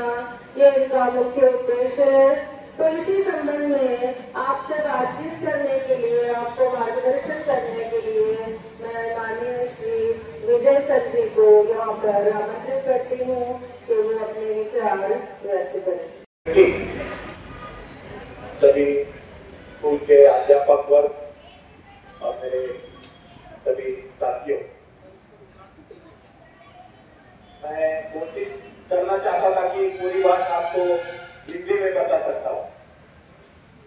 करना ये इनका मुख्य उद्देश्य है। तो इसी संबंध में आपसे बातचीत करने के लिए, आपको मार्गदर्शन करने के लिए मैं माननीय श्री विजय सर जी को यहाँ पर आमंत्रित करती हूँ कि वो अपने विचार व्यक्त करें। सभी स्कूल के अध्यापक वर्ग और मेरे सभी साथियों, मैं कोशिश करना चाहता था कि पूरी बात आपको हिंदी में बता सकता हूँ,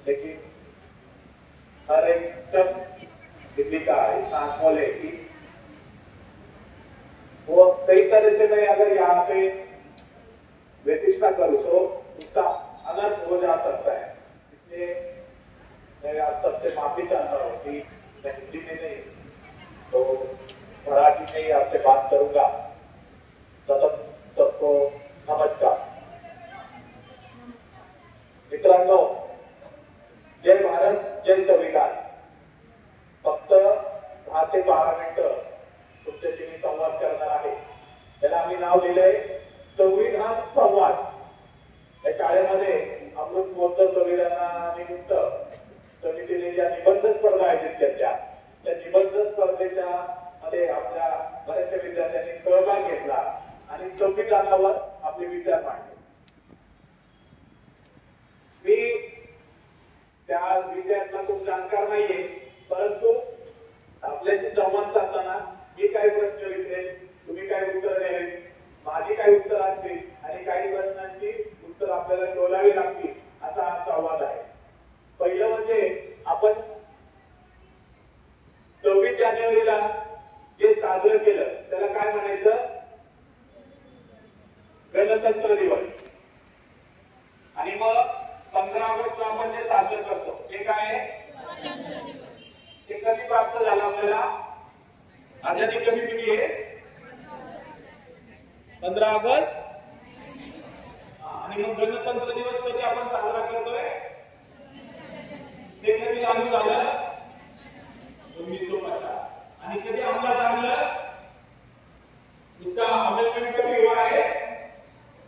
लेकिन हर एक शब्द हिंदी का इतना अनमोल है कि वो सही तरह से मैं अगर यहाँ पे व्यतिष्ठा करूँ तो उसका अनर्थ हो जा सकता है। इसलिए मैं आप सबसे माफी चाहता हूँ कि मैं हिंदी में नहीं तो मराठी में ही आपसे बात करूंगा। सबको नमस्कार। मित्रांनो, जय भारत, जय संविधान। फक्त 10 ते 12 मिनिटं तुमच्याशी मी संवाद करणार आहे। त्याला आम्ही नाव दिलंय संविधान संवाद। या शाळेमध्ये अमृत महोत्सव संविधानानिमित्त समितीने ज्या निबंध स्पर्धा आयोजित केल्या, त्या निबंध स्पर्धेच्या मध्ये आपल्या बऱ्याचशा विद्यार्थ्यांनी सहभाग घेतला आणि संविधानावर आपले विचार मांडले। मी त्या विषयातला खूप जाणकार नाहीये, परंतु आपल्याशी संवाद साधताना मी काही प्रश्न विचारेन, तुम्ही काही उत्तर द्यावी, माझी काही उत्तर असतील आणि काही प्रश्नांची उत्तर आपल्याला शोधावी लागतील, असा हा संवाद आहे। पहिलं म्हणजे आपण 26 जानेवारीला जे साजरं केलं त्याला काय म्हणायचं? गणतंत्र दिवस। आणि मग 15 ऑगस्टला आपण जे साजरं करतो ते काय आहे? ते कधी प्राप्त झालं आपल्याला? आझादी कधी दिली आहे? 15 ऑगस्ट। आणि मग गणतंत्र दिवस कधी आपण साजरा करतोय? ते कधी लागू झालं? 1950। आणि कधी अंमलात आणलं? उसका अमेंडमेंट कभी हुआ है?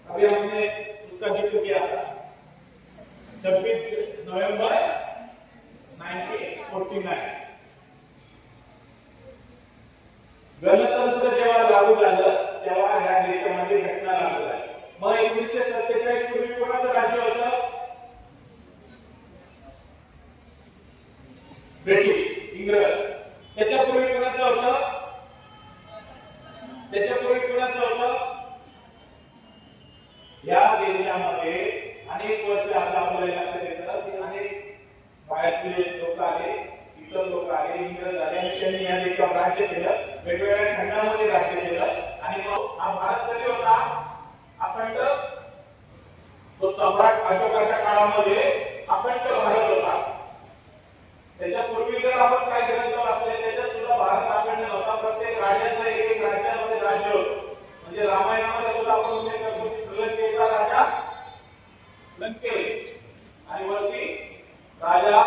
अभी हमने उसका जिक्र किया था 26 नवंबर 1949। गणतंत्र जेव्हा लागू झालं तेव्हा या देशामध्ये घटना लागू झाली। मग 1947 पूर्वी कोणाचं राज्य होतं? ब्रिटिश, इंग्रज। त्याच्यापूर्वी कोणाचं होतं? त्याच्यापूर्वी कोणाचं होतं? या देशामध्ये अनेक वर्ष असं आपल्याला लक्षात येतं की अनेक बाहेरचे लोक आले, इतर लोक आले, इंग्रज आले आणि त्यांनी या देशावर राज्य केलं, वेगवेगळ्या खंडामध्ये राज्य केलं। आणि मग हा भारत कधी होता? अखंड। तो सम्राट अशोकाच्या काळामध्ये अखंड भारत होता। त्याच्यापूर्वी जर आपण काही ग्रंथ वाचले त्याच्यात सुद्धा भारत अखंड नव्हता। प्रत्येक राज्याचं एक राज्यामध्ये राज्य होतं। म्हणजे रामायणामध्ये सुद्धा आपण उल्लेख करतो की श्रीलंकेचा राजा लंकेश आणि वरती राजा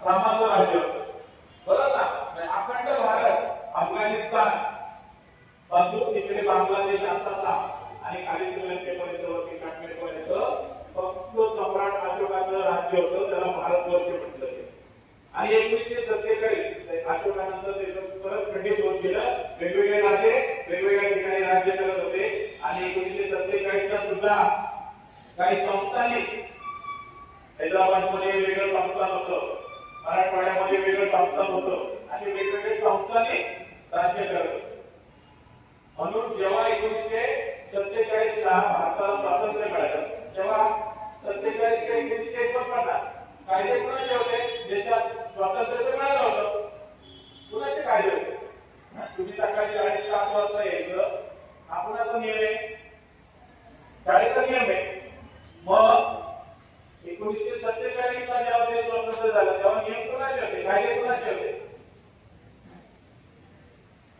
रामाचं राज्य होतं, बरोबर ना? अखंड भारत अफगाणिस्तान पासून इकडे बांगलादेश आताचा आणि खाली श्रीलंकेपर्यंत वरती काश्मीरपर्यंत फक्त सम्राट अशोकाचं राज्य होतं, त्याला भारतवर्ष म्हटलं गेलं। आणि 1947 अशोकानंतर त्याचं परत खंडित होत गेलं, वेगवेगळे राजे वेगवेगळ्या ठिकाणी राज्य करत होते। आणि 1947 ला सुद्धा काही संस्थांनी, हैदराबादमध्ये वेगळं संस्थान होतं, मराठवाड्यामध्ये वेगळं संस्थान होतं, असे वेगवेगळे संस्थांनी राज्य करत होते। म्हणून जेव्हा 1947 ला भारताला स्वातंत्र्य मिळालं तेव्हा 47 ते 1949 कायदे कुणाचे होते? देशात स्वातंत्र्य मिळालं होतं, कुणाचे कायदे होते? तुम्ही सकाळी शाळेत 7 वाजता यायचं, हा कुणाचा नियम आहे? शाळेचा नियम आहे। मग 1947 ला जेव्हा देश स्वतंत्र झाला तेव्हा नियम कुणाचे होते? कायदे कुणाचे होते?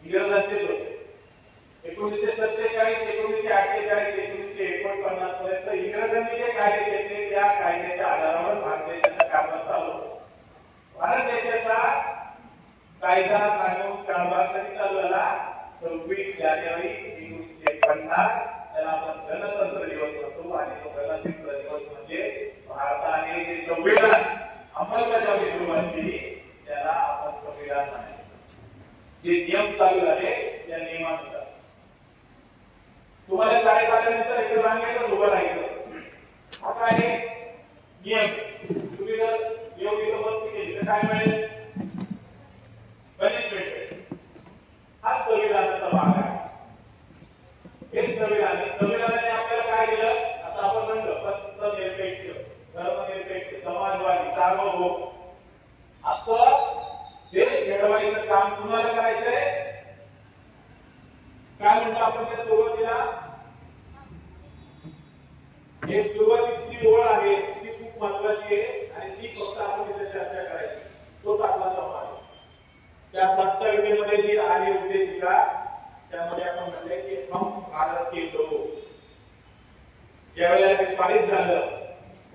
इंग्रजांचेच होते। 1947, 1948, 1949 पर्यंत इंग्रजांनी जे कायदे केले त्या कायद्याच्या आधारावर भारत देशाचं कारभार चालू होतं। भारत देशाचा कायदा कानून कारभार कधी चालू झाला? 26 जानेवारी 1950। त्याला आपण गणतंत्र दिवस म्हणतो आणि एक सुरुवातीची जी ओळ आहे ती खूप महत्वाची आहे आणि ती फक्त आपण इथे चर्चा करायची, तोच आपला संवाद आहे. त्या प्रस्ताविकेमध्ये जी आहे उद्देशिका, त्यामध्ये आपण म्हटले की हम भारत के लोग. ज्यावेळेला ते पारित झालं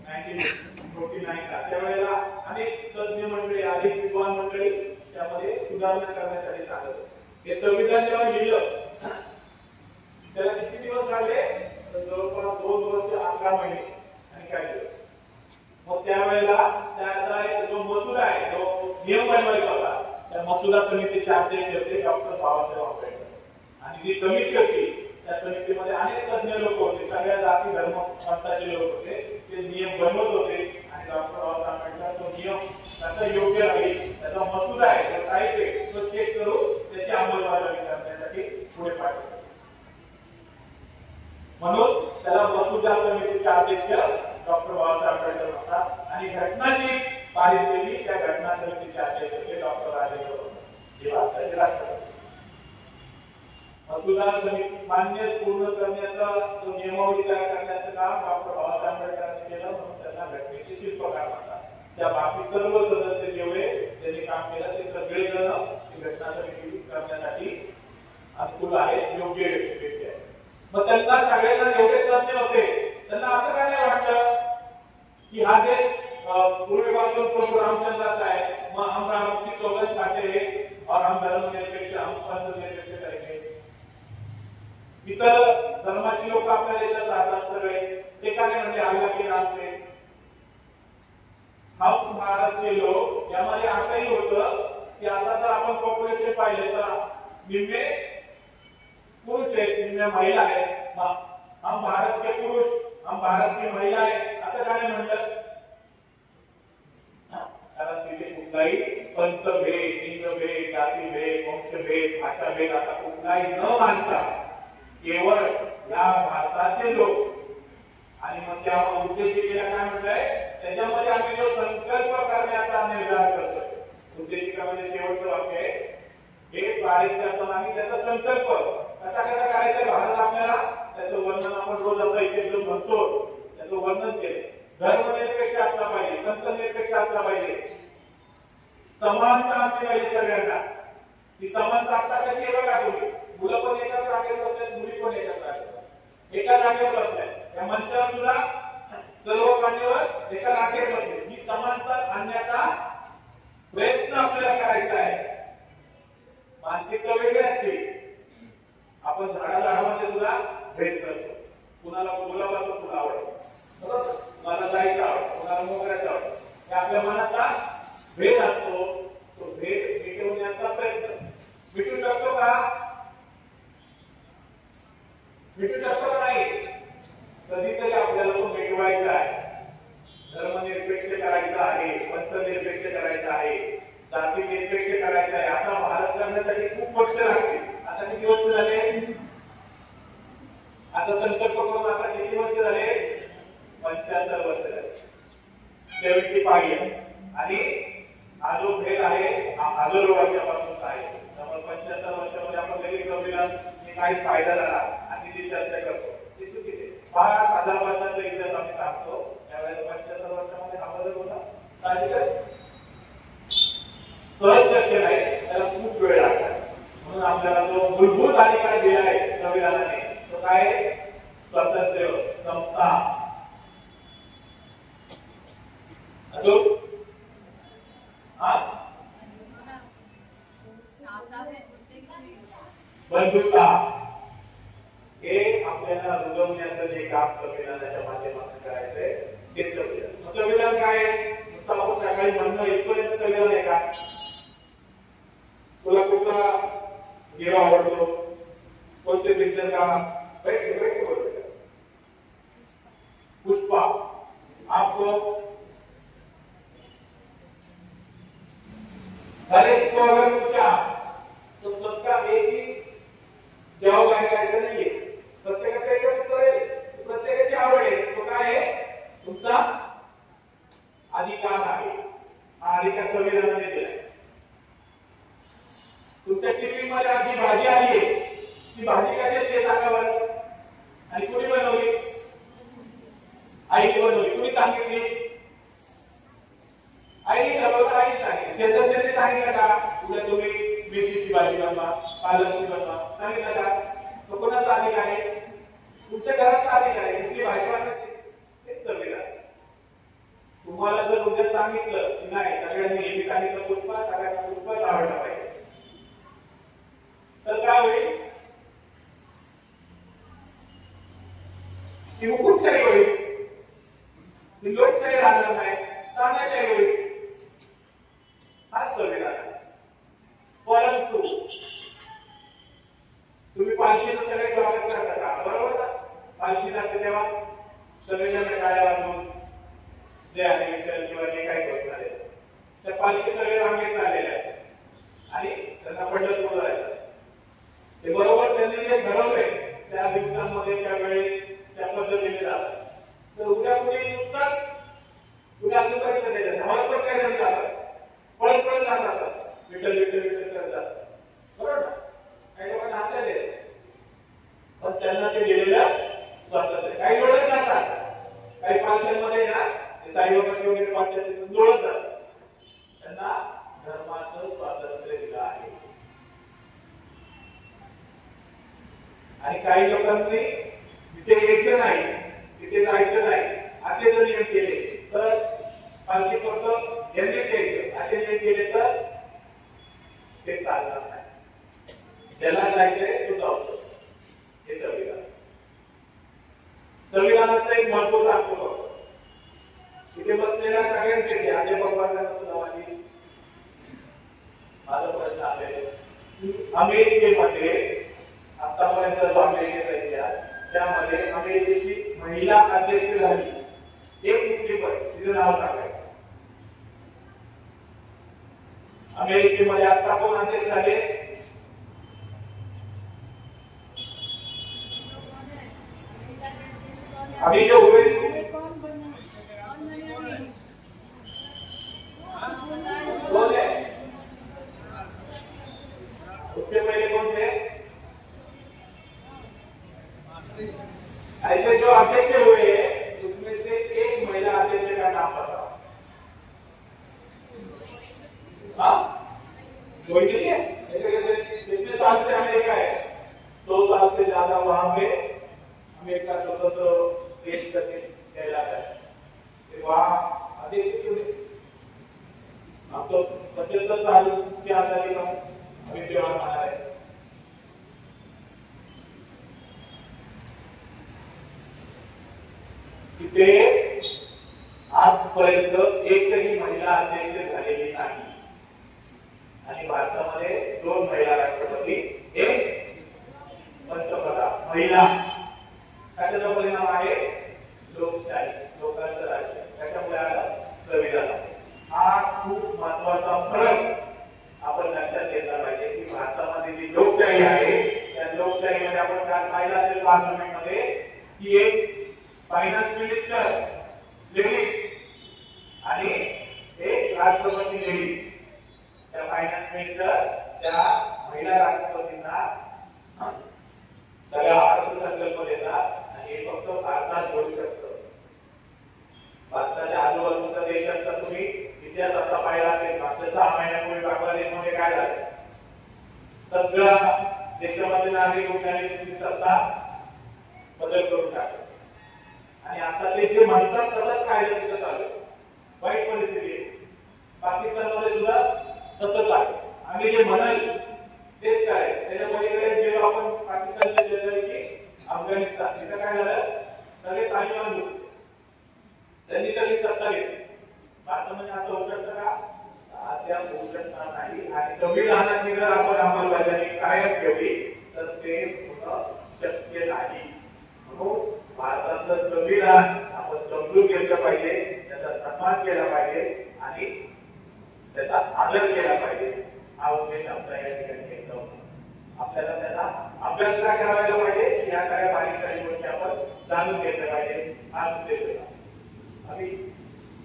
1949 ला, त्यावेळेला अनेक तज्ञ मंडळी, अनेक विद्वान मंडळी त्यामध्ये सुधारणा करण्यासाठी सांगत. हे संविधान जेव्हा लिहिलं त्याला किती दिवस लागले? तर जवळपास 2 वर्ष 11 महिने आणि काही दिवस. मग त्यावेळेला त्याचा एक जो मसुदा आहे, जो नियम बनवायचा होता, त्या मसुदा समितीचे अध्यक्ष होते डॉक्टर बाबासाहेब आंबेडकर. आणि जी समिती होती त्या समितीमध्ये अनेक तज्ञ लोक होते, सगळ्या जाती धर्म पंथाचे लोक होते. ते नियम बनवत होते आणि डॉक्टर बाबासाहेब आंबेडकर तो नियम कसा योग्य राहील, त्याचा मसुदा आहे, तो टाईप आहे, तो चेक करून त्याची अंमलबजावणी करण्यासाठी पुढे पाठवले. म्हणून त्याला मसुदा समितीचे अध्यक्ष डॉक्टर बाबासाहेब आंबेडकर म्हणतात. आणि घटना जी पारित केली त्या घटना समितीचे अध्यक्ष होते डॉक्टर राजेंद्र प्रसाद, जे भारताचे राष्ट्रपती. मसुदा समिती मान्य पूर्ण करण्याचा, जो नियमावली तयार करण्याचं काम डॉक्टर बाबासाहेब आंबेडकरांनी केलं, म्हणून त्यांना घटनेचे शिल्पकार म्हणतात. त्या बाकी सर्व सदस्य जेवढे त्यांनी काम केलं ते सगळे जण घटना समिती करण्यासाठी अनुकूल आहेत, योग्य व्यक्ती आहेत. मग त्यांना सगळ्यांना एवढे तज्ञ होते, त्यांना असं काय नाही वाटलं की हा देश पूर्वीपासून प्रभू रामचंद्राचा आहे, मग हम राम की सौगंध खाते हैं और हम धर्मनिरपेक्ष, हम पंथनिरपेक्ष करेंगे. इतर धर्माची लोक आपल्या देशात राहतात सगळे, ते का नाही म्हणजे अल्लाह के नाम से. हम भारतचे लोक, यामध्ये असंही होतं की आता जर आपण पॉप्युलेशन पाहिलं तर निम्मे पुरुष आहेत, निम्मे महिला आहेत. हम भारत के पुरुष, हम भारत की महिला आहे, असं का नाही म्हणलं? कारण तिथे कुठलाही पंथभेद, लिंगभेद, जातीभेद, वंशभेद, भाषाभेद असा कुठलाही न मानता केवळ या भारताचे लोक. आणि मग त्या उद्देशिकेला काय म्हटलंय, त्याच्यामध्ये आम्ही जो संकल्प करण्याचा निर्धार करतोय. उद्देशिकामध्ये शेवटचं वाक्य आहे, हे पारित करताना आम्ही त्याचा संकल्प कसा कसा करायचा भारत आपल्याला, त्याचं वर्णन आपण रोज आता इथे जो म्हणतो त्याचं वर्णन केलं. धर्मनिरपेक्ष असला पाहिजे, पंथनिरपेक्ष असला पाहिजे, समानता असली पाहिजे सगळ्यांना. ती समानता आता कशी आहे बघा तुम्ही, मुलं पण एकाच जागेवर बसतात, मुली पण एकाच जागेवर, एका जागेवर बसल्या. या मंचावर सुद्धा सर्व मान्यवर एका जागेवर बसले. ही समानता आणण्याचा प्रयत्न आपल्याला करायचा आहे. मानसिकता वेगळी असते. आपण झाडामध्ये सुद्धा भेट करतो. कुणाला गुलाबाचं फुल आवडतं, बरोबर, कुणाला जायचं आवडतं, कुणाला मोगऱ्याचं आवडतं. हे आपल्या मनाचा भेद असतो. तो भेद मिटवण्याचा प्रयत्न मिटू शकतो का? मिटू शकतो का नाही? कधीतरी आपल्याला तो मिटवायचा आहे. धर्मनिरपेक्ष करायचा आहे, पंथनिरपेक्ष करायचा आहे, जाती निरपेक्ष करायचा आहे. असा भारत करण्यासाठी खूप वर्ष लागते. आता किती वर्ष झाले? आता संकल्प करून असा किती वर्ष झाले? 75 वर्ष झाले, 75 years. आणि हा जो भेद आहे हा हजारो वर्षापासूनचा आहे. त्यामुळे 75 वर्षामध्ये आपण लगेच संविधान काही फायदा झाला आणि ती चर्चा करतो, ते चुकीचे. 5,000 वर्षाचा इतिहास आम्ही सांगतो, त्यावेळेला 75 वर्षामध्ये हा बदल होता. साहजिकच सहज शक्य नाही, त्याला खूप वेळ लागला. म्हणून आपल्याला जो मूलभूत अधिकार दिला आहे संविधानाने, तो काय? स्वातंत्र्य, समता. अजून बंधुता. हे आपल्याला रुजवण्याचं जे काम संविधानाच्या माध्यमातून करायचंय ते संविधान. संविधान काय? नुसतं आपण सकाळी म्हणणं इथपर्यंत संविधान आहे का? तुला कुठला हिरो आवडतो? कोणते पिक्चर का? पुष्पा. आपको हर एक को अगर पूछा तो सबका एक ही जवाब आएगा, ऐसा नहीं है. प्रत्येकाचं एकच उत्तर आहे, प्रत्येकाची आवड आहे. तो काय आहे? तुमचा अधिकार आहे. हा अधिकार संविधानाने दिलाय. तुमच्या टिफिन मध्ये आज जी भाजी आली आहे ती भाजी कशाची आहे सांगा बरं? आणि कोणी बनवली? सांगितली? आईने ठरवलं, आईने सांगितलं. शेजारच्याने सांगितलं का उद्या तुम्ही मेथीची भाजी बनवा, पालकची बनवा? सांगितलं का? तो कोणाचा अधिकार आहे? तुमच्या घराचा अधिकार आहे. तुमची भाजी बनवायची हेच संविधान. तुम्हाला जर उद्या सांगितलं की नाही सगळ्यांनी हे सांगितलं पुष्पा, सगळ्यांना पुष्पाच आवडला पाहिजे, तर काय होईल? ती हुकूमशाही होईल, ती लोकशाही राहणार नाही, तानाशाही होईल. हाच संविधान आहे. परंतु तुम्ही पालखीचं सगळे स्वागत करता का? बरोबर ना? पालखी जाते तेव्हा सगळेजण टाळ्या वाजवून जे आहे विचार किंवा जे काही गोष्ट आहे त्या पालखी सगळे रांगेत चाललेले आहेत आणि त्यांना पंढरपूर जायचं. ते बरोबर त्यांनी जे ठरवलंय त्या दिवसांमध्ये त्यावेळी त्या पद्धतीने जातात. तर उद्या कुणी नुसताच कुणी अजून करायचं त्याच्यात धावत पण काय जण जातात, पळत पळत जातात, विठ्ठल विठ्ठल विठ्ठल करतात. बरोबर ना? काही लोकांना हसायला पण त्यांना ते दिलेलं स्वातंत्र्य. काही लोक जातात, काही पालख्यांमध्ये ना साईबाबाची वगैरे पालख्या जोडत जातात. त्यांना धर्माचं स्वातंत्र्य दिलं आहे. आणि काही लोकांनी तिथे यायचं नाही, तिथे जायचं नाही असे जर नियम केले तर पालखी फक्त यांनीच यायचं असे नियम केले तर ते चालणार नाही. ज्याला जायचंय तो जाऊ शकतो. हे संविधान. संविधानाचं एक महत्व सांगतो. इथे बसलेल्या सगळ्यांपैकी अध्यापकांना सुद्धा माझा प्रश्न असेल, अमेरिकेमध्ये आतापर्यंत जो अमेरिकेचा इतिहास त्यामध्ये अमेरिकेची महिला अध्यक्ष झाली एक कुठली पण तिचं नाव सांगायचं. अमेरिकेमध्ये आता कोण अध्यक्ष झाले? अभी जो हुए कौन है? उसके पहले कौन थे? ऐसे जो अध्यक्ष हुए उसमें से एक महिला अध्यक्ष का नाम बताओ। हाँ, कोई नहीं है? कितने साल से अमेरिका है? 100 साल से ज्यादा वहां पे अमेरिका स्वतंत्र देश करके कहलाता है। वहां अध्यक्ष क्यों नहीं? हम तो 75 साल की आजादी का अभी त्योहार मना रहे हैं। तिथे आजपर्यंत एकही महिला अध्यक्ष झालेली नाही आणि भारतामध्ये 2 महिला राष्ट्रपती, एक पंतप्रधान महिला. कशाचा परिणाम आहे? लोकशाही, लोकांचं राज्य. कशामुळे आलं? संविधान. हा खूप महत्वाचा फरक आपण लक्षात घेतला पाहिजे की भारतामध्ये जी लोकशाही आहे त्या लोकशाहीमध्ये आपण काय पाहिलं असेल पार्लमेंटमध्ये की एक फायनान्स मिनिस्टर लेडीज आणि एक राष्ट्रपती लेडीज. त्या फायनान्स मिनिस्टर त्या महिला राष्ट्रपतींना सगळा अर्थसंकल्प देतात आणि हे फक्त भारतात होऊ शकतं. भारताच्या आजूबाजूच्या देशांचा तुम्ही इतिहास आता पाहिला असेल. मागच्या 6 महिन्यापूर्वी बांगलादेशमध्ये काय झालं? सगळ्या देशामध्ये नागरिक उठण्याने त्यांची सत्ता बदल करून टाकली आणि आता ते जे म्हणतात तसंच कायदा तिथं चालू. वाईट परिस्थिती आहे. पाकिस्तानमध्ये सुद्धा तसंच आहे. आम्ही जे म्हणाल तेच करायचं. त्याच्या पलीकडे गेलो आपण पाकिस्तानच्या शेजारी की अफगाणिस्तान. तिथं काय झालं? सगळे तालिबान घुसले. त्यांनी सगळी सत्ता घेतली. भारतामध्ये असं होऊ शकतं का? त्या होऊ शकणार नाही. आणि संविधानाची जर आपण अंमलबजावणी कायम ठेवली तर ते होणं शक्य नाही. म्हणून भारताचं संविधान आपण समजून घेतलं पाहिजे, त्याचा सन्मान केला पाहिजे आणि त्याचा आदर केला पाहिजे. हा उद्देश आमचा या ठिकाणी घ्यायचा होता. आपल्याला त्याचा अभ्यास करायला पाहिजे. या सगळ्या बारीक सारीक गोष्टी आपण जाणून घेतल्या पाहिजे. हा उद्देश होता. आम्ही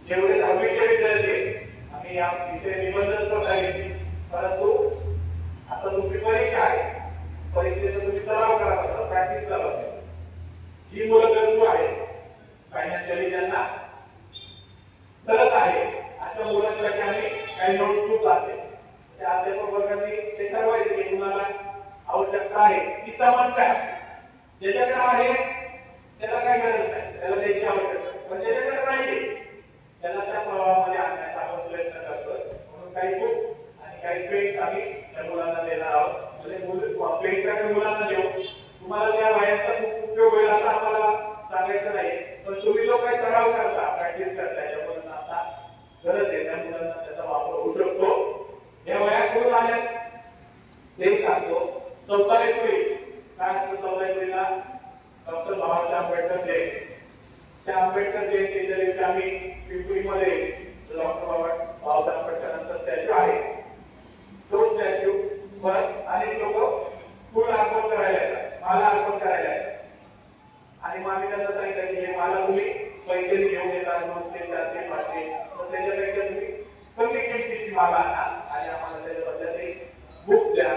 जेवढे 10वीचे विद्यार्थी आम्ही या विषय निबंध स्पर्धा घेतली, परंतु आता तुमची परीक्षा आहे. परीक्षेचा तुम्ही सराव करा, प्रॅक्टिस चालू असेल. जी मुलं गरजू आहेत फायनान्शियली ज्यांना करत आहे अशा मुलांसाठी आम्ही काही नोट्स आहे त्या अध्यापक वर्गाने ते ठरवायचे की तुम्हाला आवश्यकता आहे ती समानता ज्याच्याकडे आहे त्याला काय गरज नाही त्याला द्यायची आवश्यकता पण ज्याच्याकडे नाही त्याला त्या प्रवाहामध्ये आणण्याचा आपण प्रयत्न करतोय म्हणून काही बुक्स आणि काही पेन्स आम्ही त्या मुलांना देणार आहोत म्हणजे पेन्स मुलांना देऊ तुम्हाला त्या वयाचा खूप उपयोग होईल असं आम्हाला सांगायचं नाही पण तुम्ही जो काही सराव करता प्रॅक्टिस करता या मुलांना आता गरज आहे त्या मुलांना त्याचा वापर होऊ शकतो या वयात सुरू आल्या ते सांगतो 14 एप्रिल काय असतं 14 एप्रिलला डॉक्टर बाबासाहेब आंबेडकर जयंती त्या आंबेडकर जयंतीच्या दिवशी आम्ही पिंपरीमध्ये डॉक्टर बाबासाहेब आंबेडकरांचा स्टॅच्यू आहे तो स्टॅच्यू वर अनेक लोक फुल अर्पण करायला येतात माला अर्पण करायला येतात आणि मग आम्ही त्यांना सांगितलं की हे माला तुम्ही पैसे घेऊन येतात 200 400 500 तर त्याच्यापेक्षा तुम्ही कमी किमतीची माला आणा आणि आम्हाला त्याच्या बदल्यात बुक्स द्या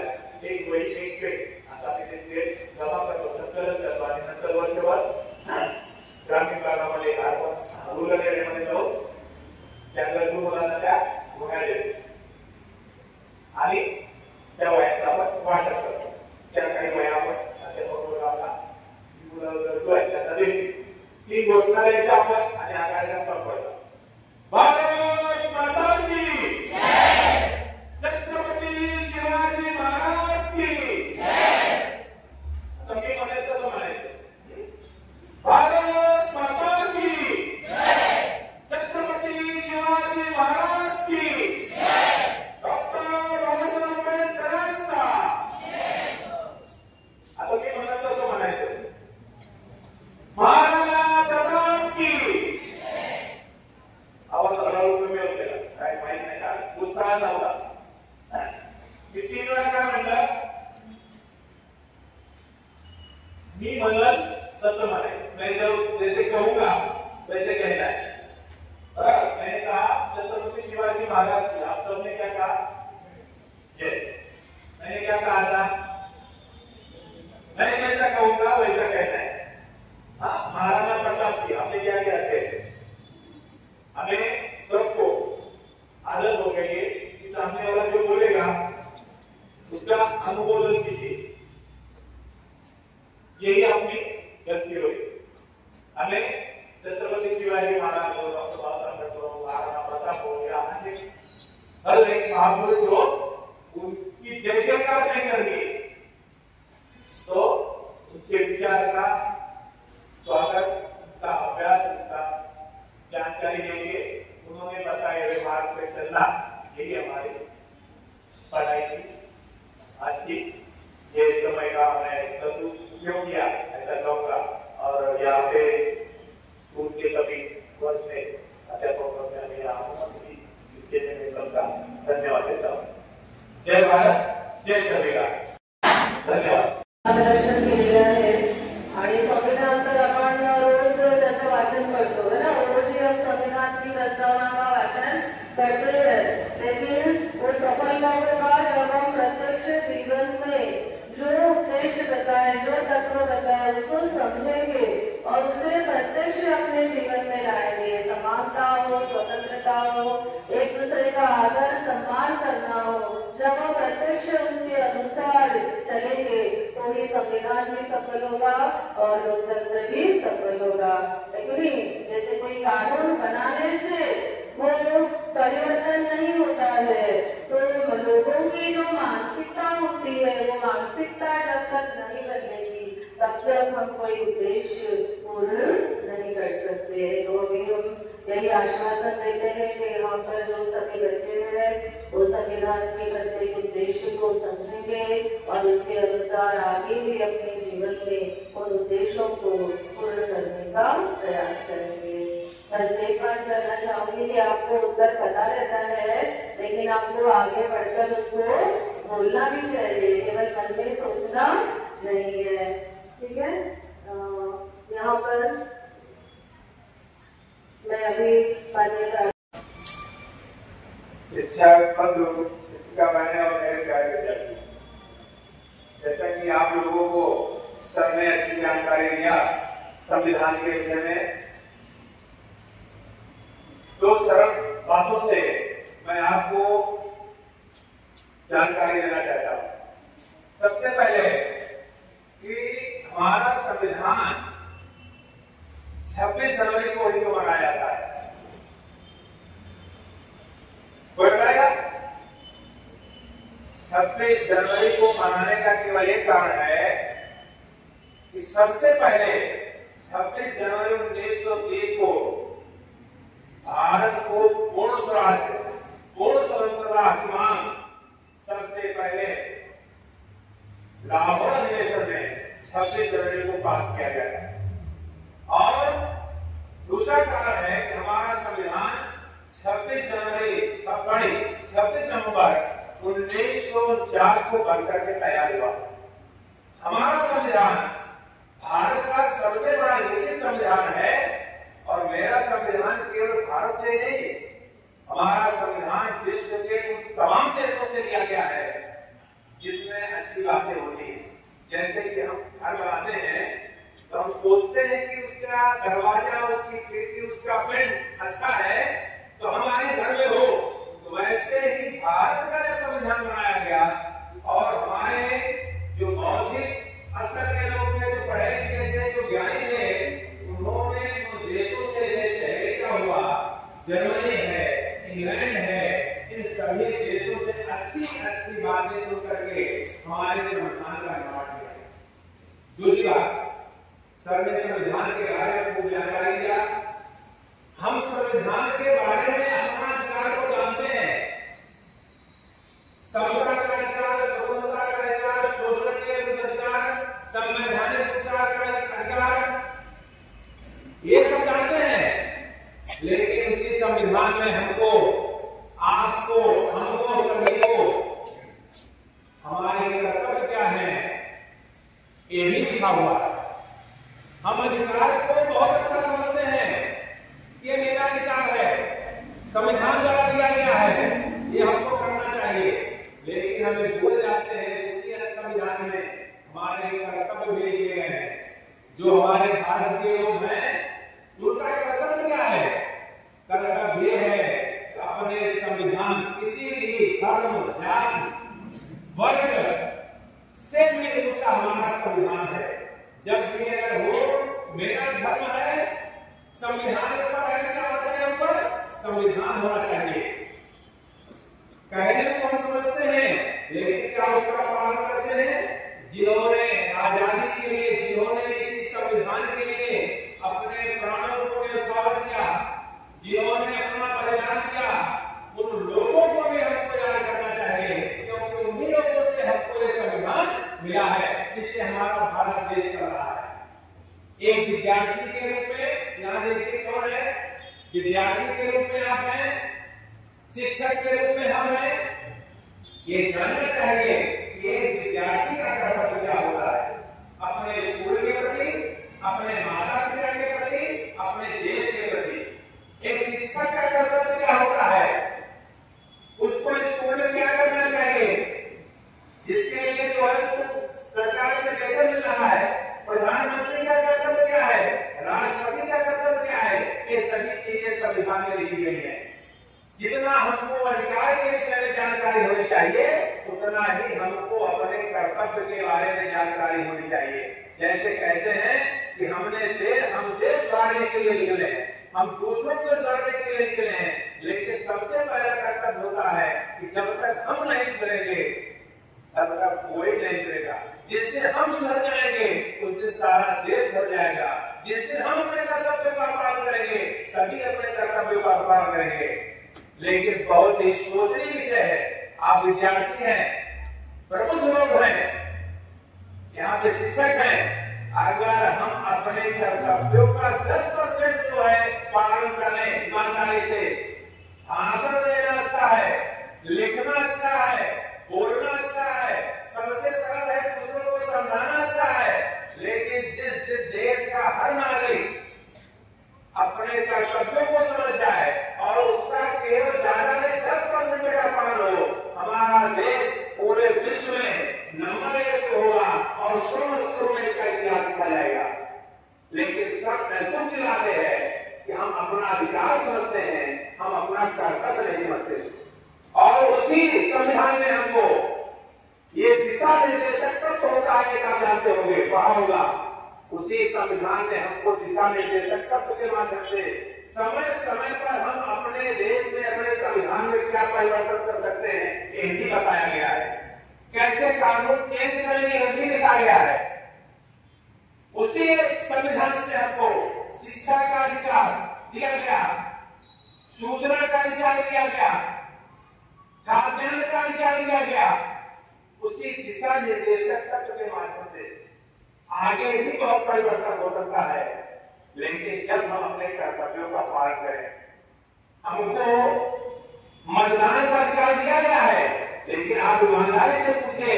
एक वही एक पेन असा आम्ही ते जमा करतो संकलन करतो आणि नंतर वर्षभर ग्रामीण भागामध्ये आपण रुरल एरियामध्ये जाऊन त्या गरजू मुलांना त्या वह्या देतो आणि त्या वह्यांचा आपण वाटप करतो त्या काही वह्या आपण अध्यापकांना मुलं गरजू आहेत त्यांना देतो ती घोषणा द्यायची आपण आणि हा कार्यक्रम संपवायचा भारत माता की जय छत्रपती शिवाजी महाराज की जय तुम्ही म्हणायचं कसं म्हणायचं भारत माता की जय छत्रपती शिवाजी महाराज की जय डॉक्टर बाबासाहेब आंबेडकरांचा आता मी म्हणत कसं म्हणायचं महाराणा प्रताप की आवाज हळूहळू कमी असलेला काय माहित नाही का उत्साह नव्हता मी 3 वेळा काय म्हणलं मी म्हणत तसं म्हणायचं नाही जर जैसे कहूंगा वैसे कहना है मैंने कहा छत्रपति शिवाजी महाराज की आप सबने क्या कहा जय मैंने क्या कहा था मैं जैसा कहूंगा वैसा कहना है हाँ महाराणा प्रताप की हमने क्या किया थे हमें सबको आदत हो गई है कि सामने वाला जो बोलेगा उसका अनुमोदन कीजिए यही अपनी गलती हुई हमें छत्रपति शिवाजी महाराज को डॉक्टर बाबासाहेब आंबेडकर को महाराणा प्रताप हो या अन्य हर एक महापुरुष हो उनकी जय जयकार नहीं करनी तो उनके विचार का स्वागत उनका अभ्यास उनका जानकारी देंगे उन्होंने बताए हुए मार्ग पे चलना यही हमारी पढ़ाई की आज की ये समय का मैं सदुपयोग किया ऐसा कहूँगा और यहाँ पे स्कूल के सभी वर्ग से अध्यापकों में इसके लिए मैं सबका धन्यवाद देता हूँ जय भारत जय संविधान धन्यवाद मार्गदर्शन केलेलं आहे आणि संविधान तर आपण रोज त्याचं वाचन करतो है ना रोज या संविधान की प्रस्तावना का वाचन करते हैं लेकिन वो सफल ना होगा जब हम प्रत्यक्ष जीवन में जो उद्देश्य बताए जो तत्व बताए उसको समझेंगे और उसे प्रत्यक्ष अपने जीवन में लाएंगे समानता हो स्वतंत्रता हो एक दूसरे का आदर सम्मान करना हो जब हम प्रत्यक्ष उसके अनुसार चलेंगे तो ही संविधान भी सफल होगा और लोकतंत्र भी सफल होगा लेकिन जैसे कोई कानून बनाने से वो परिवर्तन नहीं होता है तो लोगों की जो मानसिकता होती है वो मानसिकता जब तक नहीं बदलेगी तब तक हम कोई उद्देश्य पूर्ण नहीं कर सकते तो अभी हम यही आश्वासन देते हैं कि यहाँ पर जो सभी बच्चे हैं वो संविधान के प्रत्येक उद्देश्य को समझेंगे और उसके अनुसार आगे भी अपने जीवन में उन उद्देश्यों को पूर्ण करने का प्रयास करेंगे। बस एक बात करना चाहूंगी कि आपको उत्तर पता रहता है लेकिन आपको आगे बढ़कर उसको बोलना भी चाहिए केवल मन में सोचना नहीं है ठीक है। यहाँ पर मैं अभी शिक्षा बंधु शिक्षिका बहने और मेरे प्यारे विद्यार्थी जैसा कि आप लोगों को सर ने अच्छी जानकारी दिया संविधान के विषय में दो सरल बातों से मैं आपको जानकारी देना चाहता हूं। सबसे पहले कि हमारा संविधान 26 जनवरी को ही मनाया जाता है। कोई बताएगा? 26 जनवरी को मनाने का केवल एक कारण है कि सबसे पहले 26 जनवरी 1930 को भारत को पूर्ण स्वराज्य, पूर्ण स्वतंत्रता की मांग सबसे पहले लाहौर अधिवेशन में 26 जनवरी को पास किया गया है। और दूसरा कारण है कि हमारा संविधान 26 नवंबर 1949 को बनकर के तैयार हुआ। हमारा संविधान भारत का सबसे बड़ा लिखित संविधान है और मेरा संविधान केवल भारत से नहीं, हमारा संविधान विश्व के तमाम देशों से लिया गया है, जिसमें अच्छी बातें होती हैं। जैसे कि हम घर बनाते हैं तो हम सोचते हैं कि उसका दरवाजा, उसकी खिड़की, उसका पेंट अच्छा है तो हमारे घर में हो। तो वैसे ही भारत का जो संविधान बनाया गया और हमारे जो बौद्धिक स्तर के लोग थे, जो पढ़े लिखे थे, जो ज्ञानी थे, उन्होंने उन देशों से जैसे अमेरिका हुआ, जर्मनी है, इंग्लैंड है, इन सभी देशों से अच्छी बातें सुन करके हमारे संविधान का निर्माण किया। दूसरी बात, सर ने संविधान के बारे में खूब जानकारी दिया। हम संविधान के बारे में अपना अधिकार को जानते हैं। समता का अधिकार, स्वतंत्रता का अधिकार, शोषण के विरुद्ध अधिकार, संवैधानिक उपचार का अधिकार, ये सब जानते हैं। लेकिन इसी संविधान में हमको, आपको, हमको, सभी को हमारे कर्तव्य क्या है ये भी लिखा हुआ है। हम अधिकार को बहुत अच्छा समझते हैं, ये मेरा अधिकार है, संविधान द्वारा दिया गया है, ये हमको करना चाहिए। लेकिन हमें भूल जाते हैं उसी संविधान में हमारे कर्तव्य भी लिखे गए हैं। जो हमारे भारत के लोग हैं उनका कर्तव्य क्या है? कर्तव्य है अपने संविधान, किसी भी धर्म, जाति, वर्ग से भी ऊंचा हमारा संविधान है। जब भी अगर वो मेरा धर्म है, संविधान पर है, क्या होता है ऊपर संविधान होना चाहिए। कहने को हम समझते हैं लेकिन क्या उसका पालन करते हैं? जिन्होंने आजादी के लिए, जिन्होंने इसी संविधान के लिए अपने प्राणों को न्यौछावर किया, जिन्होंने अपना बलिदान दिया, उन लोगों को भी हमको याद करना चाहिए, क्योंकि उन्हीं लोगों से हमको ये संविधान मिला है, इससे हमारा भारत देश चल रहा है। एक विद्यार्थी के रूप में यहाँ देखिए कौन है? विद्यार्थी के रूप में आप हैं, शिक्षक के रूप में हम हैं। ये जानना चाहिए कि एक विद्यार्थी का कर्तव्य क्या होता है अपने स्कूल के प्रति, अपने माता पिता के प्रति, अपने देश के प्रति। एक शिक्षक का कर्तव्य क्या होता है? उसको स्कूल में क्या करना चाहिए? जिसके लिए जो है उसको सरकार से वेतन मिल रहा है, प्रधानमंत्री का कर्तव्य क्या है, राष्ट्रपति का कर्तव्य क्या है, ये सभी चीजें संविधान में लिखी गई है। जितना हमको अधिकार के विषय में जानकारी होनी चाहिए, उतना ही हमको अपने कर्तव्य के बारे में जानकारी होनी चाहिए। जैसे कहते हैं कि हम देश सुधारने के लिए निकले हैं, हम दूसरों को सुधारने के लिए निकले हैं, लेकिन सबसे पहला कर्तव्य होता है कि जब तक हम नहीं सुधरेंगे तब तक कोई नहीं सुधरेगा। जिस दिन हम सुधर जाएंगे उस दिन सारा देश सुधर जाएगा। जिस दिन हम अपने कर्तव्य का पालन करेंगे, सभी अपने कर्तव्य का पालन करेंगे। लेकिन बहुत ही सोचनीय विषय है, आप विद्यार्थी हैं, प्रबुद्ध लोग हैं, यहाँ पे शिक्षक हैं, अगर हम अपने कर्तव्यों का 10% जो है पालन करें ईमानदारी से, भाषण देना अच्छा है, लिखना अच्छा है, बोलना अच्छा है, सबसे सरल है, दूसरों को समझाना अच्छा है, लेकिन जिस दिन देश का हर नागरिक अपने कर्तव्यों को समझ जाए और उसका केवल ज्यादा नहीं 10% का पालन हो, हमारा देश पूरे विश्व में नंबर 1 होगा और स्वर्ण अक्षरों में इसका इतिहास लिखा जाएगा। लेकिन सब महत्व दिलाते हैं कि हम अपना अधिकार समझते हैं, हम अपना कर्तव्य नहीं समझते। और उसी संविधान में हमको ये दिशा निर्देशक तत्व होता है, एक आप जानते होंगे, पढ़ा होगा। उसी संविधान में हमको दिशा निर्देशक तत्व के माध्यम से समय समय पर हम अपने देश में, अपने संविधान में क्या परिवर्तन कर सकते हैं, ये भी बताया गया है। कैसे कानून चेंज करेंगे, ये भी लिखा गया है। उसी संविधान से हमको शिक्षा का अधिकार दिया गया, सूचना का अधिकार दिया गया, खाद्यान्न का अधिकार दिया गया। उसी दिशा निर्देशक तत्व के माध्यम से आगे भी बहुत परिवर्तन हो सकता है, लेकिन जब हम अपने कर्तव्यों का पालन करें। हमको मतदान का अधिकार दिया गया है, लेकिन आप ईमानदारी से पूछे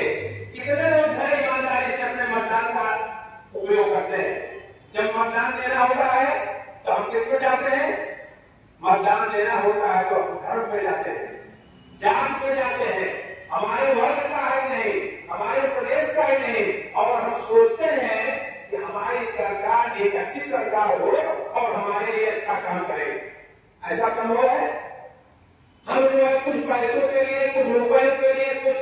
कितने लोग हैं ईमानदारी से अपने मतदान का उपयोग करते हैं। जब मतदान देना होता है तो हम किस पे जाते हैं? मतदान देना होता है तो हम धर्म पे जाते हैं, जात पे जाते हैं, हमारे वर्ग का है नहीं, हमारे प्रदेश का ही नहीं। और हम सोचते हैं कि हमारी सरकार एक अच्छी सरकार हो और हमारे लिए अच्छा काम करे। ऐसा संभव है? हम जो है कुछ पैसों के लिए, कुछ रुपए के लिए, कुछ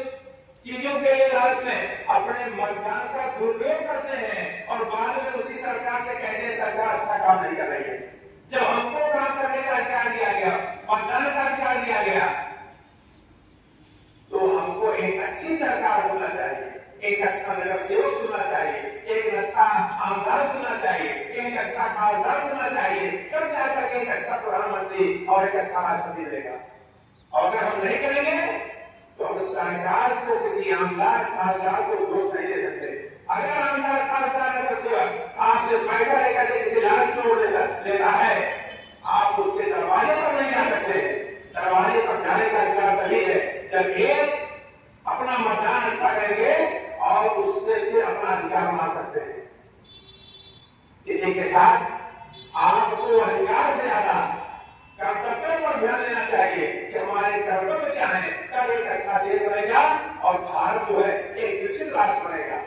चीजों के लिए लालच में अपने मतदान का दुरुपयोग करते हैं और बाद में उसी सरकार से कहते हैं सरकार अच्छा काम नहीं कर रही है। जब हमको काम करने का अधिकार दिया गया, मतदान का अधिकार दिया गया, तो हमको एक अच्छी सरकार होना चाहिए, एक अच्छा नगर सेवक चुनना चाहिए, एक अच्छा आमदार चुनना चाहिए, एक अच्छा खासदार चुनना चाहिए, तब जाकर के एक अच्छा प्रधानमंत्री और एक अच्छा राष्ट्रपति मिलेगा। और अगर हम नहीं करेंगे तो हम सरकार को, किसी आमदार खासदार को दोष नहीं दे सकते। अगर आमदार खासदार नगर सेवक आपसे पैसा लेकर के किसी लाल चोर लेता है, आप उसके दरवाजे पर नहीं जा सकते। दरवाजे पर जाने का अधिकार तभी है जब एक अपना मतदान अच्छा करेंगे और उससे फिर अपना अधिकार मान सकते हैं। इसी के साथ आपको अधिकार से ज्यादा कर्तव्य पर ध्यान देना चाहिए कि हमारे कर्तव्य क्या है, तब एक अच्छा देश बनेगा और भारत जो है एक विकसित राष्ट्र बनेगा।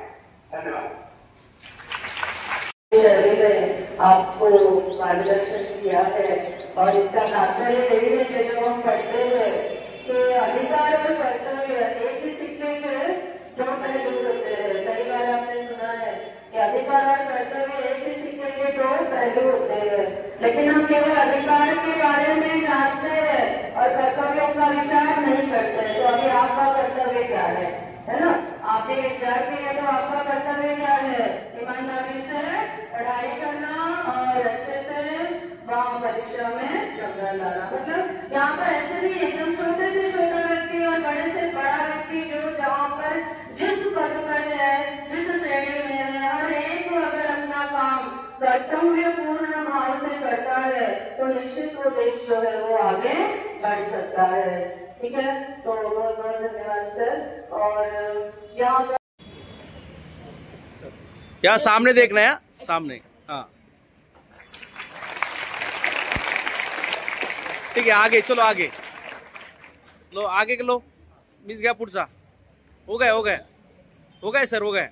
धन्यवाद। आपको मार्गदर्शन किया है और इसका तात्पर्य यही है कि जब हम पढ़ते हैं कि अधिकार और कर्तव्य एक ही सिक्के के दो पहलू होते हैं। कई बार आपने सुना है कि अधिकार और कर्तव्य एक ही सिक्के के दो पहलू होते हैं, लेकिन हम केवल अधिकार के बारे में जानते हैं और कर्तव्यों का विचार नहीं करते हैं। तो अभी आपका कर्तव्य क्या है ना? आप एक विद्यार्थी है तो आपका कर्तव्य क्या है? ईमानदारी से पढ़ाई करना और अच्छे से वहाँ परीक्षा में नंबर लाना। मतलब यहाँ पर ऐसे नहीं, एकदम छोटे से छोटा व्यक्ति और बड़े से बड़ा व्यक्ति जो जहाँ पर जिस पद पर है, जिस श्रेणी में है, हर एक को अगर अपना काम कर्तव्य पूर्ण भाव से करता है तो निश्चित वो देश जो है वो आगे बढ़ सकता है। ठीक है, तो बहुत बहुत धन्यवाद सर। और यहाँ सामने देखना है, सामने। हाँ ठीक है, आगे चलो, आगे लो, आगे के लो, मिस गया पुरसा। हो गए, हो गए, हो गए सर, हो गए।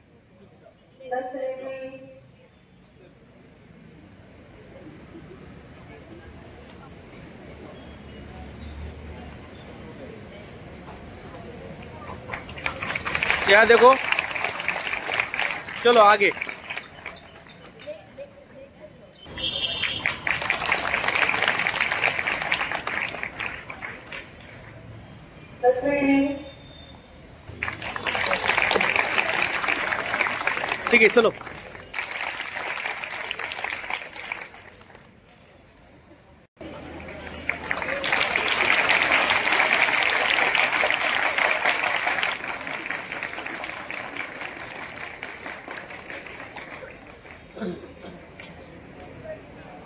क्या देखो, चलो आगे। ठीक है, चलो।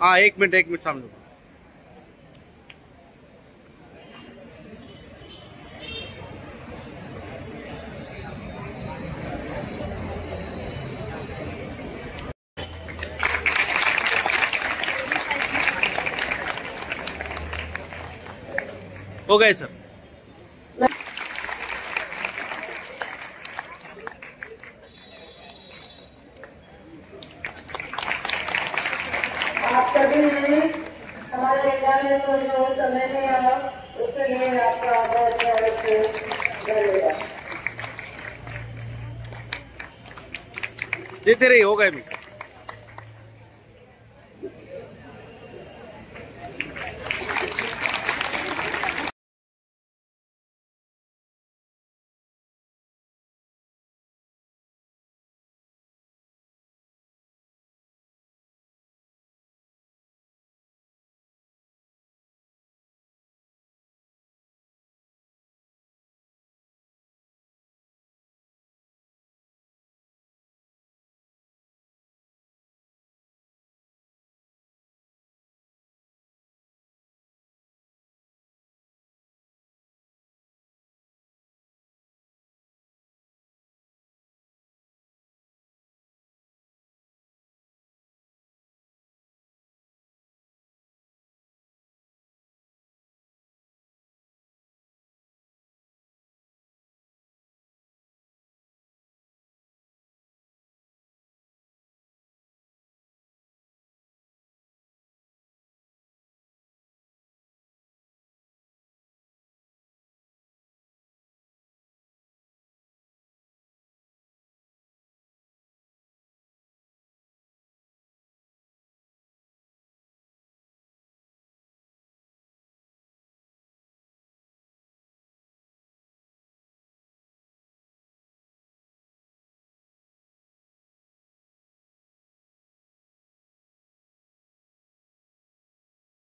हाँ, एक मिनट सामने। हो गए सर। आप सभी ने है तो जो समय है उसके लिए आपका बहुत बहुत धन्यवाद। देते रहिए, हो गए मिस।